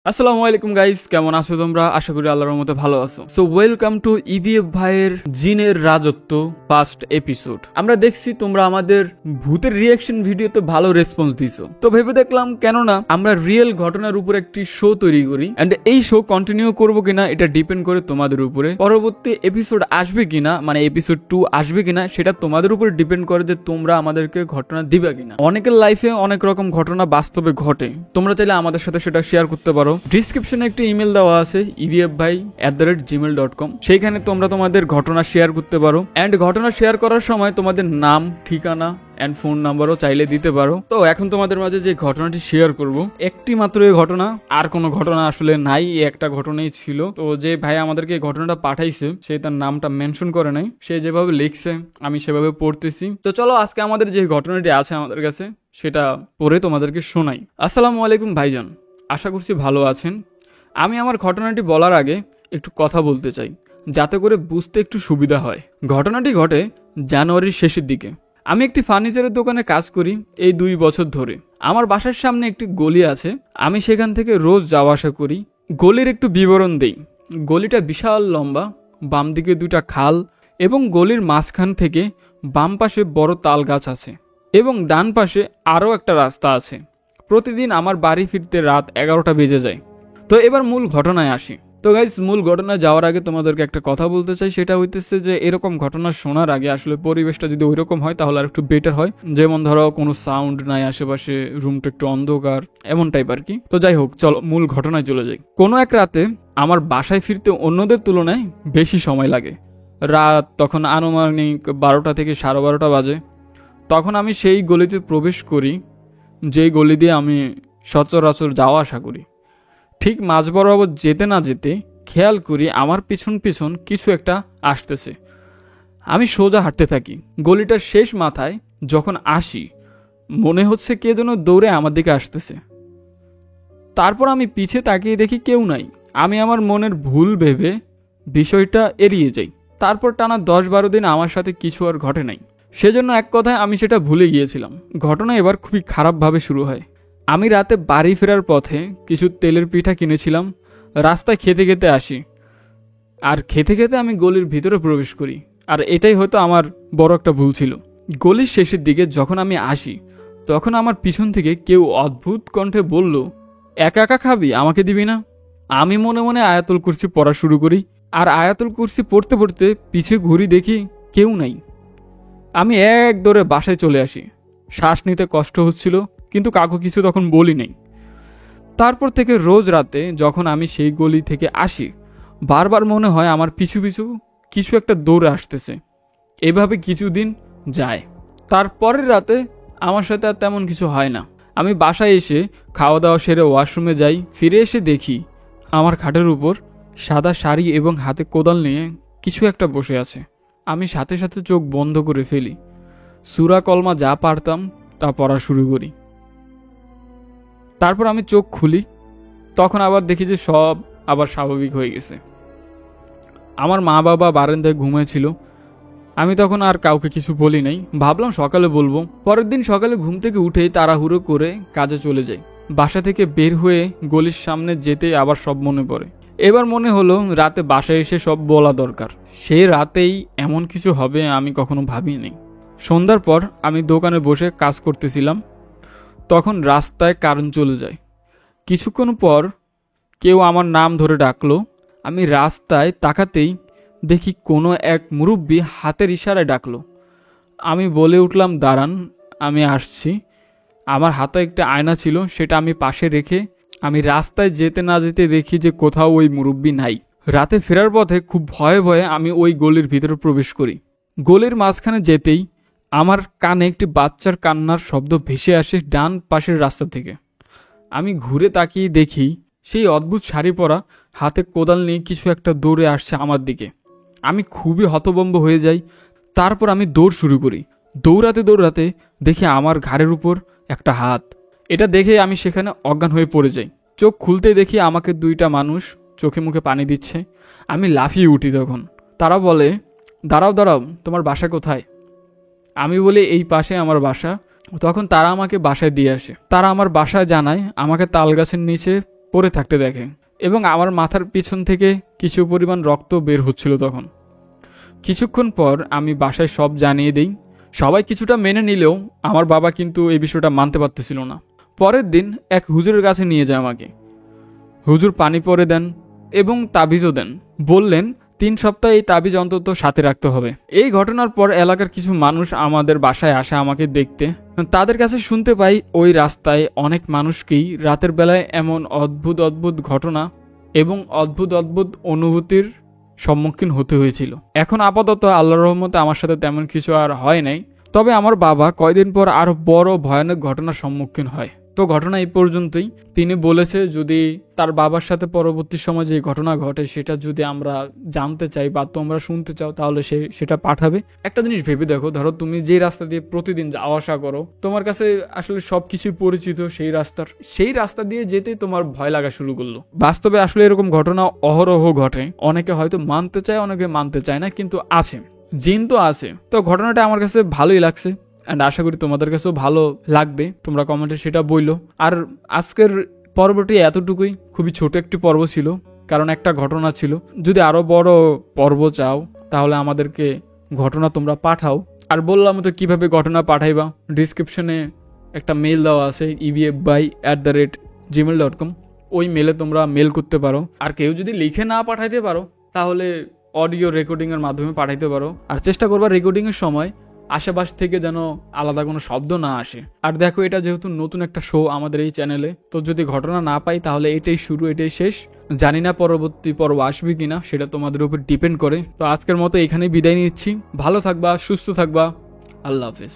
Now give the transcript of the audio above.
আসসালামু আলাইকুম গাইস, কেমন আছো তোমরা? আশা করি আল্লাহর রহমতে ভালো আছো। সো ওয়েলকাম টু ইভিএফ ভাইয়ের জিনের রাজত্ব ফার্স্ট এপিসোড। আমরা দেখছি তোমরা আমাদের ভূতের রিয়াকশন ভিডিওতে ভালো রেসপন্স দিছো, তো ভেবে দেখলাম কেননা আমরা রিয়েল ঘটনার উপর একটি শো তৈরি করি, এন্ড এই শো কন্টিনিউ করবো কিনা এটা ডিপেন্ড করে তোমাদের উপরে। পরবর্তী এপিসোড আসবে কিনা, মানে এপিসোড 2 আসবে কিনা, সেটা তোমাদের উপর ডিপেন্ড করে যে তোমরা আমাদেরকে ঘটনা দিবা কিনা। অনেকের লাইফে অনেক রকম ঘটনা বাস্তবে ঘটে, তোমরা চাইলে আমাদের সাথে সেটা শেয়ার করতে পারো। ডিসক্রিপশনে একটি ইমেল দেওয়া আছে evfbhai@gmail.com, সেইখানে তোমরা তোমাদের ঘটনা শেয়ার করতে পারো, এন্ড ঘটনা শেয়ার করার সময় তোমাদের নাম, ঠিকানা এন্ড ফোন নাম্বারও চাইলে দিতে পারো। তো এখন তোমাদের মাঝে যে ঘটনাটি শেয়ার করব, একটি মাত্র এই ঘটনা, আর কোনো ঘটনা আসলে নাই, একটা ঘটনাই ছিল। তো যে ভাই আমাদেরকে এই ঘটনাটা পাঠাইছে সে তার নামটা মেনশন করে নাই, সে যেভাবে লিখছে আমি সেভাবে পড়তেছি। তো চলো আজকে আমাদের যে ঘটনাটি আছে আমাদের কাছে সেটা পড়ে তোমাদেরকে শোনাই। আসসালামু আলাইকুম ভাইজান, আশা করছি ভালো আছেন। আমি আমার ঘটনাটি বলার আগে একটু কথা বলতে চাই, যাতে করে বুঝতে একটু সুবিধা হয়। ঘটনাটি ঘটে জানুয়ারির শেষের দিকে। আমি একটি ফার্নিচারের দোকানে কাজ করি এই 2 বছর ধরে। আমার বাসার সামনে একটি গলি আছে, আমি সেখান থেকে রোজ যাওয়া আসা করি। গলির একটু বিবরণ দেই। গলিটা বিশাল লম্বা, বাম দিকে 2টা খাল এবং গলির মাঝখান থেকে বাম পাশে বড় তাল গাছ আছে এবং ডান পাশে আরও একটা রাস্তা আছে। প্রতিদিন আমার বাড়ি ফিরতে রাত 11টা বেজে যায়। তো এবার মূল ঘটনায় আসি। তো গাইস, মূল ঘটনায় যাওয়ার আগে তোমাদেরকে একটা কথা বলতে চাই, সেটা হইতেছে যে এরকম ঘটনা শোনার আগে আসলে পরিবেশটা যদি ওইরকম হয় তাহলে আর একটু বেটার হয়। যেমন ধরো কোনো সাউন্ড নাই আশেপাশে, রুমটা একটু অন্ধকার, এমন টাইপ আর কি। তো যাই হোক, চলো মূল ঘটনায় চলে যাই। কোনো এক রাতে আমার বাসায় ফিরতে অন্যদের তুলনায় বেশি সময় লাগে। রাত তখন আনুমানিক 12টা থেকে 12:30 বাজে। তখন আমি সেই গলিতে প্রবেশ করি যেই গলি দিয়ে আমি সচরাচর যাওয়া আসা করি। ঠিক মাঝ বরাবর যেতে না যেতে খেয়াল করি আমার পিছন পিছন কিছু একটা আসতেছে। আমি সোজা হাঁটতে থাকি। গলিটার শেষ মাথায় যখন আসি মনে হচ্ছে কে যেন দৌড়ে আমার দিকে আসতেছে। তারপর আমি পিছে তাকিয়ে দেখি কেউ নাই। আমি আমার মনের ভুল ভেবে বিষয়টা এড়িয়ে যাই। তারপর টানা 10-12 দিন আমার সাথে কিছু আর ঘটে নাই, সেজন্য এক কথায় আমি সেটা ভুলে গিয়েছিলাম। ঘটনা এবার খুবই খারাপভাবে শুরু হয়। আমি রাতে বাড়ি ফেরার পথে কিছু তেলের পিঠা কিনেছিলাম। রাস্তায় খেতে খেতে আসি, আর খেতে খেতে আমি গলির ভিতরে প্রবেশ করি। আর এটাই হয়তো আমার বড় একটা ভুল ছিল। গলির শেষের দিকে যখন আমি আসি তখন আমার পিছন থেকে কেউ অদ্ভুত কণ্ঠে বলল, একা একা খাবি, আমাকে দিবি না? আমি মনে মনে আয়াতুল কুরসি পড়া শুরু করি, আর আয়াতুল কুরসি পড়তে পড়তে পিছে ঘুরি, দেখি কেউ নাই। আমি এক দৌড়ে বাসায় চলে আসি। শ্বাস নিতে কষ্ট হচ্ছিল, কিন্তু কাউকে কিছু তখন বলি নাই। তারপর থেকে রোজ রাতে যখন আমি সেই গলি থেকে আসি বারবার মনে হয় আমার পিছু পিছু কিছু একটা দৌড়ে আসতেছে। এভাবে কিছুদিন যায়। তারপরের রাতে আমার সাথে আর তেমন কিছু হয় না। আমি বাসায় এসে খাওয়া দাওয়া সেরে ওয়াশরুমে যাই। ফিরে এসে দেখি আমার খাটের উপর সাদা শাড়ি এবং হাতে কোদাল নিয়ে কিছু একটা বসে আছে। আমি সাথে সাথে চোখ বন্ধ করে ফেলি। সূরা কলমা যা পারতাম তা পড়া শুরু করি। তারপর আমি চোখ খুলি, তখন আবার দেখি যে সব আবার স্বাভাবিক হয়ে গেছে। আমার মা বাবা বারান্দায় ঘুমিয়েছিল। আমি তখন আর কাউকে কিছু বলি নাই, ভাবলাম সকালে বলবো। পরের দিন সকালে ঘুম থেকে উঠেই তাড়াহুড়ো করে কাজে চলে যাই। বাসা থেকে বের হয়ে গলির সামনে যেতেই আবার সব মনে পড়ে। এবার মনে হলো রাতে বাসায় এসে সব বলা দরকার। সেই রাতেই এমন কিছু হবে আমি কখনো ভাবিনি। সন্ধ্যার পর আমি দোকানে বসে কাজ করতেছিলাম, তখন রাস্তায় কারেন্ট চলে যায়। কিছুক্ষণ পর কেউ আমার নাম ধরে ডাকলো। আমি রাস্তায় তাকাতেই দেখি কোনো এক মুরব্বি হাতের ইশারায় ডাকলো। আমি বলে উঠলাম, দাঁড়ান, আমি আসছি। আমার হাতে একটা আয়না ছিল, সেটা আমি পাশে রেখে আমি রাস্তায় যেতে না যেতে দেখি যে কোথাও ওই মুরব্বি নাই। রাতে ফেরার পথে খুব ভয়ে ভয়ে আমি ওই গলির ভিতরে প্রবেশ করি। গলির মাঝখানে যেতেই আমার কানে একটি বাচ্চার কান্নার শব্দ ভেসে আসে ডান পাশের রাস্তা থেকে। আমি ঘুরে তাকিয়ে দেখি সেই অদ্ভুত শাড়ি পরা, হাতে কোদাল নিয়ে কিছু একটা দৌড়ে আসছে আমার দিকে। আমি খুবই হতভম্ব হয়ে যাই। তারপর আমি দৌড় শুরু করি। দৌড়াতে দৌড়াতে দেখি আমার ঘাড়ের উপর একটা হাত। এটা দেখে আমি সেখানে অজ্ঞান হয়ে পড়ে যাই। চোখ খুলতে দেখি আমাকে 2টা মানুষ চোখে মুখে পানি দিচ্ছে। আমি লাফিয়ে উঠি। তখন তারা বলে, দাঁড়াও দাঁড়াও, তোমার বাসা কোথায়? আমি বলি, এই পাশে আমার বাসা। তখন তারা আমাকে বাসায় দিয়ে আসে। তারা আমার বাসায় জানায় আমাকে তাল গাছের নিচে পড়ে থাকতে দেখে এবং আমার মাথার পিছন থেকে কিছু পরিমাণ রক্ত বের হচ্ছিল তখন। কিছুক্ষণ পর আমি বাসায় সব জানিয়ে দিই। সবাই কিছুটা মেনে নিলেও আমার বাবা কিন্তু এই বিষয়টা মানতে পারতেছিল না। পরের দিন এক হুজুরের কাছে নিয়ে যায় আমাকে। হুজুর পানি পরে দেন এবং তাবিজও দেন, বললেন 3 সপ্তাহ এই তাবিজ অন্তত সাথে রাখতে হবে। এই ঘটনার পর এলাকার কিছু মানুষ আমাদের বাসায় আসে আমাকে দেখতে। তাদের কাছে শুনতে পাই ওই রাস্তায় অনেক মানুষকেই রাতের বেলায় এমন অদ্ভুত অদ্ভুত ঘটনা এবং অদ্ভুত অদ্ভুত অনুভূতির সম্মুখীন হতে হয়েছিল। এখন আপাতত আল্লাহর রহমতে আমার সাথে তেমন কিছু আর হয় নাই, তবে আমার বাবা কয়দিন পর আরো বড় ভয়ানক ঘটনার সম্মুখীন হয়। তো ঘটনা এই পর্যন্তই। তিনি বলেছে যদি তার বাবার সাথে পরবর্তী সময় যে ঘটনা ঘটে সেটা যদি আমরা জানতে চাই বা তোমরা শুনতে চাও তাহলে সেটা পাঠাবে। একটা জিনিস ভেবে দেখো, ধরো তুমি যে রাস্তা দিয়ে প্রতিদিন যাওয়া আসা করো, তোমার কাছে আসলে সবকিছু পরিচিত, সেই রাস্তা দিয়ে যেতেই তোমার ভয় লাগা শুরু করলো। বাস্তবে আসলে এরকম ঘটনা অহরহ ঘটে। অনেকে হয়তো মানতে চায়, অনেকে মানতে চায় না, কিন্তু আছে, জিন তো আছে। তো ঘটনাটা আমার কাছে ভালোই লাগছে অ্যান্ড আশা করি তোমাদের কাছেও ভালো লাগবে। তোমরা কমেন্টে সেটা বইলো। আর আজকের পর্বটি এতটুকুই, খুবই ছোট একটি পর্ব ছিল, কারণ একটা ঘটনা ছিল। যদি আরো বড় পর্ব চাও তাহলে আমাদেরকে ঘটনা তোমরা পাঠাও। আর বললাম তো কিভাবে ঘটনা পাঠাইবা, ডিসক্রিপশনে একটা মেল দেওয়া আছে ebfbhai@gmail.com। ওই মেলে তোমরা মেল করতে পারো। আর কেউ যদি লিখে না পাঠাইতে পারো তাহলে অডিও রেকর্ডিং এর মাধ্যমে পাঠাইতে পারো। আর চেষ্টা করবা রেকর্ডিং এর সময় আশেপাশ থেকে যেন আলাদা কোনো শব্দ না আসে। আর দেখো, এটা যেহেতু নতুন একটা শো আমাদের এই চ্যানেলে, তো যদি ঘটনা না পাই তাহলে এটাই শুরু, এটাই শেষ। জানি না পরবর্তী পর্ব আসবে কিনা, সেটা তোমাদের উপর ডিপেন্ড করে। তো আজকের মতো এখানেই বিদায় নিচ্ছি। ভালো থাকবা, সুস্থ থাকবা, আল্লাহ হাফেজ।